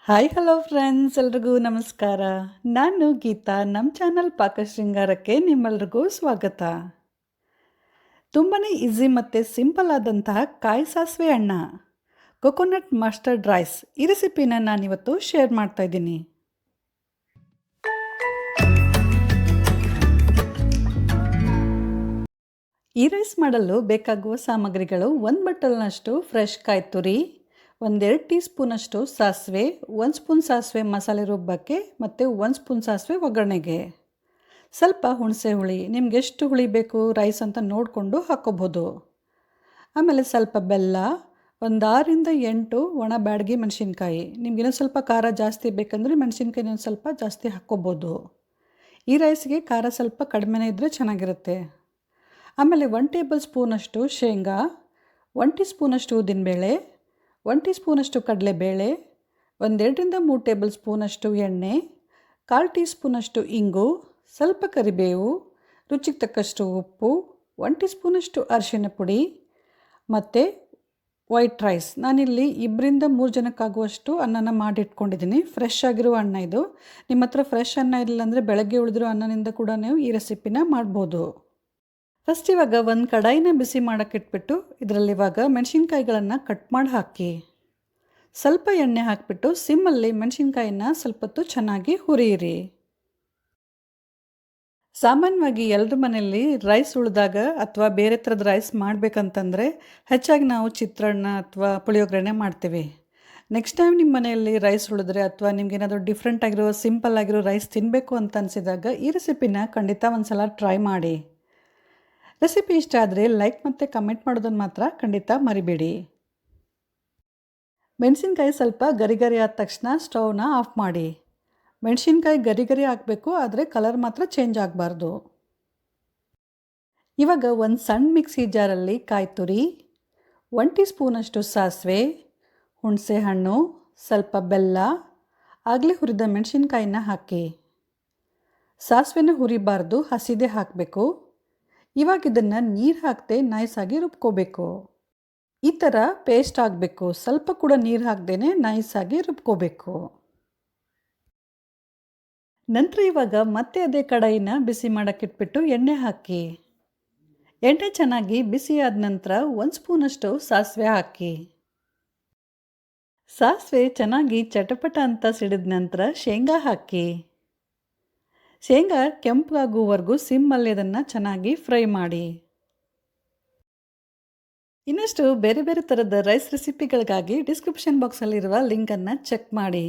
Hi hello friends, ಎಲ್ರಿಗೂ ನಮಸ್ಕಾರ. ನಾನು ಗೀತಾ. ನಮ್ಮ ಚಾನಲ್ ಪಾಕಶೃಂಗಾರಕ್ಕೆ ನಿಮ್ಮೆಲ್ರಿಗೂ ಸ್ವಾಗತ. ತುಂಬಾ ಈಸಿ ಮತ್ತು ಸಿಂಪಲ್ ಆದಂತಹ ಕಾಯಿ ಸಾಸಿವೆ ಅನ್ನ, ಕೊಕೊನಟ್ ಮಸ್ಟರ್ಡ್ ರೈಸ್, ಈ ರೆಸಿಪಿನ ನಾನಿವತ್ತು ಶೇರ್ ಮಾಡ್ತಾ ಇದ್ದೀನಿ. ಈ ರೈಸ್ ಮಾಡಲು ಬೇಕಾಗುವ ಸಾಮಗ್ರಿಗಳು: 1 ಬಟ್ಟಲ್ನಷ್ಟು ಫ್ರೆಶ್ ಕಾಯಿ ತುರಿ, 1-2 ಟೀ ಸ್ಪೂನಷ್ಟು ಸಾಸಿವೆ, 1 ಸ್ಪೂನ್ ಸಾಸಿವೆ ಮಸಾಲೆ ರುಬ್ಬಕ್ಕೆ ಮತ್ತು 1 ಸ್ಪೂನ್ ಸಾಸಿವೆ ಒಗ್ಗರಣೆಗೆ, ಸ್ವಲ್ಪ ಹುಣಸೆ ಹುಳಿ, ನಿಮ್ಗೆ ಎಷ್ಟು ಹುಳಿ ಬೇಕು ರೈಸ್ ಅಂತ ನೋಡಿಕೊಂಡು ಹಾಕ್ಕೋಬೋದು. ಆಮೇಲೆ ಸ್ವಲ್ಪ ಬೆಲ್ಲ, ಒಂದು 6-8 ಒಣ ಬ್ಯಾಡಗಿ ಮೆಣಸಿನ್ಕಾಯಿ, ನಿಮ್ಗೇನೋ ಸ್ವಲ್ಪ ಖಾರ ಜಾಸ್ತಿ ಬೇಕಂದರೆ ಮೆಣಸಿನ್ಕಾಯಿ ಸ್ವಲ್ಪ ಜಾಸ್ತಿ ಹಾಕ್ಕೋಬೋದು. ಈ ರೈಸ್ಗೆ ಖಾರ ಸ್ವಲ್ಪ ಕಡಿಮೆನೇ ಇದ್ದರೆ ಚೆನ್ನಾಗಿರುತ್ತೆ. ಆಮೇಲೆ 1 ಟೇಬಲ್ ಸ್ಪೂನಷ್ಟು ಶೇಂಗಾ, 1 ಟೀ ಸ್ಪೂನಷ್ಟು ಉದ್ದಿನಬೇಳೆ, 1 ಟೀ ಸ್ಪೂನಷ್ಟು ಕಡಲೆಬೇಳೆ, 1-2-3 ಟೇಬಲ್ ಸ್ಪೂನಷ್ಟು ಎಣ್ಣೆ, 1/4 ಟೀ ಸ್ಪೂನಷ್ಟು ಇಂಗು, ಸ್ವಲ್ಪ ಕರಿಬೇವು, ರುಚಿಗೆ ತಕ್ಕಷ್ಟು ಉಪ್ಪು, 1 ಟೀ ಸ್ಪೂನಷ್ಟು ಅರಿಶಿನ ಪುಡಿ ಮತ್ತು ವೈಟ್ ರೈಸ್. ನಾನಿಲ್ಲಿ 2-3 ಜನಕ್ಕಾಗುವಷ್ಟು ಅನ್ನನ ಮಾಡಿಟ್ಕೊಂಡಿದ್ದೀನಿ. ಫ್ರೆಶ್ ಆಗಿರುವ ಅನ್ನ ಇದು. ನಿಮ್ಮ ಹತ್ರ ಫ್ರೆಶ್ ಅನ್ನ ಇರಲಿಲ್ಲ ಅಂದರೆ ಬೆಳಗ್ಗೆ ಉಳಿದಿರೋ ಅನ್ನನಿಂದ ಕೂಡ ನೀವು ಈ ರೆಸಿಪಿನ ಮಾಡ್ಬೋದು. ಫಸ್ಟ್ ಇವಾಗ ಒಂದು ಕಡಾಯಿನ ಬಿಸಿ ಮಾಡೋಕ್ಕಿಟ್ಬಿಟ್ಟು ಇದರಲ್ಲಿ ಇವಾಗ ಮೆಣಸಿನ್ಕಾಯಿಗಳನ್ನು ಕಟ್ ಮಾಡಿ ಹಾಕಿ, ಸ್ವಲ್ಪ ಎಣ್ಣೆ ಹಾಕಿಬಿಟ್ಟು ಸಿಮ್ಮಲ್ಲಿ ಮೆಣಸಿನ್ಕಾಯಿನ ಸ್ವಲ್ಪ ಹೊತ್ತು ಚೆನ್ನಾಗಿ ಹುರಿಯಿರಿ. ಸಾಮಾನ್ಯವಾಗಿ ಎಲ್ಲರ ಮನೆಯಲ್ಲಿ ರೈಸ್ ಉಳಿದಾಗ ಅಥವಾ ಬೇರೆ ಥರದ ರೈಸ್ ಮಾಡಬೇಕಂತಂದರೆ ಹೆಚ್ಚಾಗಿ ನಾವು ಚಿತ್ರಾನ್ನ ಅಥವಾ ಪುಳಿಯೋಗರೆನೇ ಮಾಡ್ತೀವಿ. ನೆಕ್ಸ್ಟ್ ಟೈಮ್ ನಿಮ್ಮ ಮನೆಯಲ್ಲಿ ರೈಸ್ ಉಳಿದ್ರೆ ಅಥವಾ ನಿಮ್ಗೇನಾದರೂ ಡಿಫ್ರೆಂಟ್ ಆಗಿರೋ ಸಿಂಪಲ್ ಆಗಿರೋ ರೈಸ್ ತಿನ್ನಬೇಕು ಅಂತ ಅನಿಸಿದಾಗ ಈ ರೆಸಿಪಿನ ಖಂಡಿತ ಒಂದು ಸಲ ಟ್ರೈ ಮಾಡಿ. ರೆಸಿಪಿ ಇಷ್ಟ ಆದರೆ ಲೈಕ್ ಮತ್ತು ಕಮೆಂಟ್ ಮಾಡೋದನ್ನು ಮಾತ್ರ ಖಂಡಿತ ಮರಿಬೇಡಿ. ಮೆಣಸಿನ್ಕಾಯಿ ಸ್ವಲ್ಪ ಗರಿ ಗರಿ ಆದ ತಕ್ಷಣ ಸ್ಟವ್ನ ಆಫ್ ಮಾಡಿ. ಮೆಣಸಿನ್ಕಾಯಿ ಗರಿ ಗರಿ ಹಾಕಬೇಕು, ಆದರೆ ಕಲರ್ ಮಾತ್ರ ಚೇಂಜ್ ಆಗಬಾರ್ದು. ಇವಾಗ ಒಂದು ಸಣ್ಣ ಮಿಕ್ಸಿ ಜಾರಲ್ಲಿ ಕಾಯಿ ತುರಿ, 1 ಟೀ ಸ್ಪೂನಷ್ಟು ಸಾಸಿವೆ, ಹುಣಸೆ ಹಣ್ಣು, ಸ್ವಲ್ಪ ಬೆಲ್ಲ, ಆಗಲೇ ಹುರಿದ ಮೆಣಸಿನ್ಕಾಯಿನ ಹಾಕಿ. ಸಾಸಿವೆನ ಹುರಿಬಾರ್ದು, ಹಸಿದೇ ಹಾಕಬೇಕು. ಇವಾಗ ಇದನ್ನು ನೀರು ಹಾಕದೆ ನೈಸಾಗಿ ರುಬ್ಕೋಬೇಕು. ಈ ಥರ ಪೇಸ್ಟ್ ಆಗಬೇಕು. ಸ್ವಲ್ಪ ಕೂಡ ನೀರು ಹಾಕದೇನೆ ನೈಸಾಗಿ ರುಬ್ಕೋಬೇಕು. ನಂತರ ಇವಾಗ ಮತ್ತೆ ಅದೇ ಕಡಾಯಿನ ಬಿಸಿ ಮಾಡೋಕ್ಕಿಟ್ಬಿಟ್ಟು ಎಣ್ಣೆ ಹಾಕಿ. ಎಣ್ಣೆ ಚೆನ್ನಾಗಿ ಬಿಸಿ ಆದ ನಂತರ 1 ಸ್ಪೂನಷ್ಟು ಸಾಸಿವೆ ಹಾಕಿ. ಸಾಸಿವೆ ಚೆನ್ನಾಗಿ ಚಟಪಟ ಅಂತ ಸಿಡಿದ ನಂತರ ಶೇಂಗಾ ಹಾಕಿ. ಶೇಂಗಾ ಕೆಂಪಾಗುವವರೆಗೂ ಸಿಮ್ಮಲ್ಲಿ ಅದನ್ನು ಚೆನ್ನಾಗಿ ಫ್ರೈ ಮಾಡಿ. ಇನ್ನಷ್ಟು ಬೇರೆ ಬೇರೆ ಥರದ ರೈಸ್ ರೆಸಿಪಿಗಳಿಗಾಗಿ ಡಿಸ್ಕ್ರಿಪ್ಷನ್ ಬಾಕ್ಸಲ್ಲಿರುವ ಲಿಂಕನ್ನು ಚೆಕ್ ಮಾಡಿ.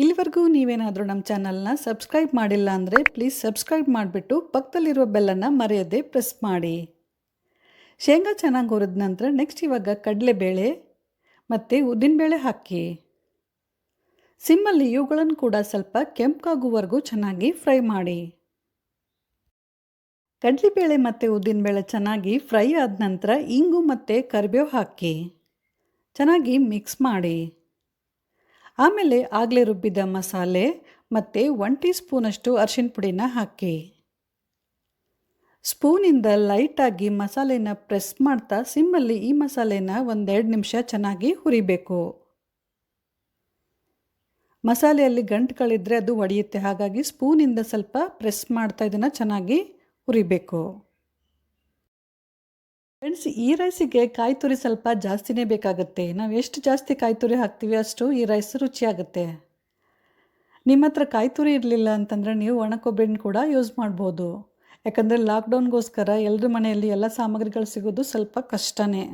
ಇಲ್ಲಿವರೆಗೂ ನೀವೇನಾದರೂ ನಮ್ಮ ಚಾನಲ್ನ ಸಬ್ಸ್ಕ್ರೈಬ್ ಮಾಡಿಲ್ಲ ಅಂದರೆ ಪ್ಲೀಸ್ ಸಬ್ಸ್ಕ್ರೈಬ್ ಮಾಡಿಬಿಟ್ಟು ಪಕ್ಕದಲ್ಲಿರುವ ಬೆಲ್ಲನ್ನು ಮರೆಯದೆ ಪ್ರೆಸ್ ಮಾಡಿ. ಶೇಂಗಾ ಚೆನ್ನಾಗಿ ಹುರಿದ ನಂತರ ನೆಕ್ಸ್ಟ್ ಇವಾಗ ಕಡಲೆಬೇಳೆ ಮತ್ತು ಉದ್ದಿನಬೇಳೆ ಹಾಕಿ. ಸಿಮ್ಮಲ್ಲಿ ಇವುಗಳನ್ನು ಕೂಡ ಸ್ವಲ್ಪ ಕೆಂಪಾಗುವವರೆಗೂ ಚೆನ್ನಾಗಿ ಫ್ರೈ ಮಾಡಿ. ಕಡಲೆಬೇಳೆ ಮತ್ತು ಉದ್ದಿನಬೇಳೆ ಚೆನ್ನಾಗಿ ಫ್ರೈ ಆದ ನಂತರ ಇಂಗು ಮತ್ತು ಕರಿಬೇವು ಹಾಕಿ ಚೆನ್ನಾಗಿ ಮಿಕ್ಸ್ ಮಾಡಿ. ಆಮೇಲೆ ಆಗಲೇ ರುಬ್ಬಿದ ಮಸಾಲೆ ಮತ್ತು 1 ಟೀ ಸ್ಪೂನಷ್ಟು ಅರಿಶಿನ ಪುಡಿನ ಹಾಕಿ. ಸ್ಪೂನಿಂದ ಲೈಟಾಗಿ ಮಸಾಲೆನ ಪ್ರೆಸ್ ಮಾಡ್ತಾ ಸಿಮ್ಮಲ್ಲಿ ಈ ಮಸಾಲೆನ 1-2 ನಿಮಿಷ ಚೆನ್ನಾಗಿ ಹುರಿಬೇಕು. ಮಸಾಲೆಯಲ್ಲಿ ಗಂಟುಗಳಿದ್ದರೆ ಅದು ಒಡೆಯುತ್ತೆ, ಹಾಗಾಗಿ ಸ್ಪೂನಿಂದ ಸ್ವಲ್ಪ ಪ್ರೆಸ್ ಮಾಡ್ತಾ ಇದನ್ನು ಚೆನ್ನಾಗಿ ಹುರಿಬೇಕು. ಫ್ರೆಂಡ್ಸ್, ಈ ರೈಸಿಗೆ ಕಾಯಿ ತುರಿ ಸ್ವಲ್ಪ ಜಾಸ್ತಿನೇ ಬೇಕಾಗುತ್ತೆ. ನಾವು ಎಷ್ಟು ಜಾಸ್ತಿ ಕಾಯಿ ತುರಿ ಹಾಕ್ತೀವಿ ಅಷ್ಟು ಈ ರೈಸ್ ರುಚಿಯಾಗುತ್ತೆ. ನಿಮ್ಮ ಹತ್ರ ಕಾಯಿ ತುರಿ ಇರಲಿಲ್ಲ ಅಂತಂದರೆ ನೀವು ಒಣ ಕೊಬ್ಬರಿನ ಕೂಡ ಯೂಸ್ ಮಾಡ್ಬೋದು. ಯಾಕಂದರೆ ಲಾಕ್ಡೌನ್ಗೋಸ್ಕರ ಎಲ್ಲರ ಮನೆಯಲ್ಲಿ ಎಲ್ಲ ಸಾಮಗ್ರಿಗಳು ಸಿಗೋದು ಸ್ವಲ್ಪ ಕಷ್ಟನೇ.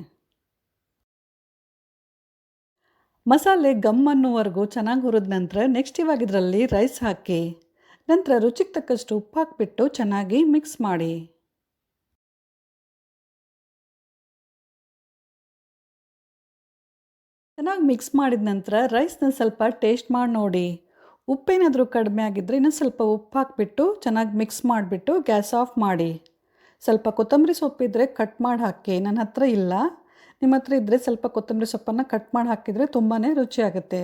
ಮಸಾಲೆ ಗಮ್ ಅನ್ನೋವರೆಗೂ ಚೆನ್ನಾಗಿ ಹುರಿದ ನಂತರ ನೆಕ್ಸ್ಟ್ ಇವಾಗ ಇದರಲ್ಲಿ ರೈಸ್ ಹಾಕಿ ನಂತರ ರುಚಿಗೆ ತಕ್ಕಷ್ಟು ಉಪ್ಪು ಹಾಕಿಬಿಟ್ಟು ಚೆನ್ನಾಗಿ ಮಿಕ್ಸ್ ಮಾಡಿ. ಚೆನ್ನಾಗಿ ಮಿಕ್ಸ್ ಮಾಡಿದ ನಂತರ ರೈಸ್ನ ಸ್ವಲ್ಪ ಟೇಸ್ಟ್ ಮಾಡಿ ನೋಡಿ. ಉಪ್ಪೇನಾದರೂ ಕಡಿಮೆ ಆಗಿದ್ದರೆ ಇನ್ನೂ ಸ್ವಲ್ಪ ಉಪ್ಪು ಹಾಕಿಬಿಟ್ಟು ಚೆನ್ನಾಗಿ ಮಿಕ್ಸ್ ಮಾಡಿಬಿಟ್ಟು ಗ್ಯಾಸ್ ಆಫ್ ಮಾಡಿ. ಸ್ವಲ್ಪ ಕೊತ್ತಂಬರಿ ಸೊಪ್ಪಿದ್ರೆ ಕಟ್ ಮಾಡಿ ಹಾಕಿ. ನನ್ನ ಹತ್ರ ಇಲ್ಲ, ನಿಮ್ಮ ಹತ್ರ ಇದ್ದರೆ ಸ್ವಲ್ಪ ಕೊತ್ತಂಬರಿ ಸೊಪ್ಪನ್ನು ಕಟ್ ಮಾಡಿ ಹಾಕಿದರೆ ತುಂಬಾ ರುಚಿಯಾಗುತ್ತೆ.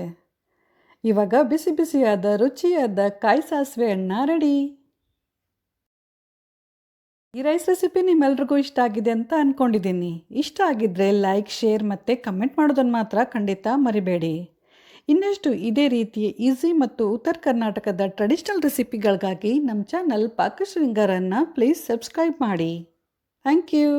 ಇವಾಗ ಬಿಸಿ ಬಿಸಿಯಾದ ರುಚಿಯಾದ ಕಾಯಿ ಸಾಸಿವೆ ಅನ್ನ ರೆಡಿ. ಈ ರೈಸ್ ರೆಸಿಪಿ ನಿಮ್ಮೆಲ್ರಿಗೂ ಇಷ್ಟ ಆಗಿದೆ ಅಂತ ಅಂದ್ಕೊಂಡಿದ್ದೀನಿ. ಇಷ್ಟ ಆಗಿದ್ದರೆ ಲೈಕ್, ಶೇರ್ ಮತ್ತು ಕಮೆಂಟ್ ಮಾಡೋದನ್ನು ಮಾತ್ರ ಖಂಡಿತ ಮರಿಬೇಡಿ. ಇನ್ನಷ್ಟು ಇದೇ ರೀತಿಯ ಈಸಿ ಮತ್ತು ಉತ್ತರ ಕರ್ನಾಟಕದ ಟ್ರೆಡಿಷನಲ್ ರೆಸಿಪಿಗಳಿಗಾಗಿ ನಮ್ಮ ಚಾನಲ್ ಪಾಕಶೃಂಗಾರನ್ನು ಪ್ಲೀಸ್ ಸಬ್ಸ್ಕ್ರೈಬ್ ಮಾಡಿ. Thank you.